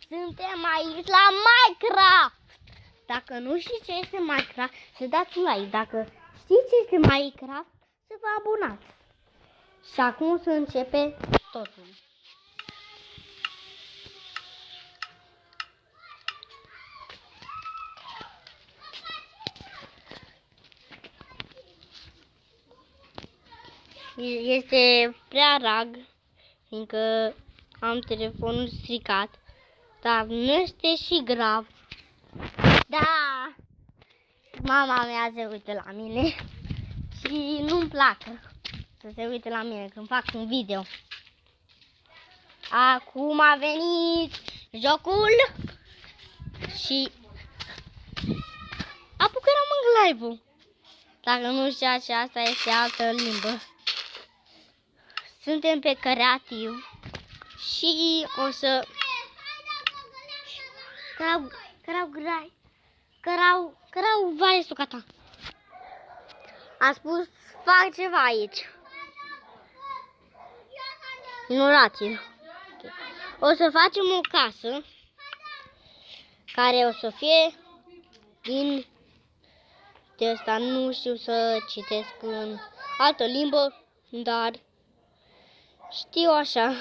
Suntem aici la Minecraft! Dacă nu știți ce este Minecraft, să dați un like. Dacă știți ce este Minecraft, să vă abonați. Și acum să începe totul. Este prea rag, fiindcă am telefonul stricat, dar nu este și grav. Da, mama mea se uită la mine și nu-mi placă să se uite la mine când fac un video. Acum a venit jocul și apucăm în live-ul. Dacă nu știați, asta este altă limbă. Suntem pe creativ și o să... Cărau vale sucata. A spus, fac ceva aici. Ignorați-l. O să facem o casă care o să fie din de asta. Nu știu să citesc în altă limbă, dar știu așa.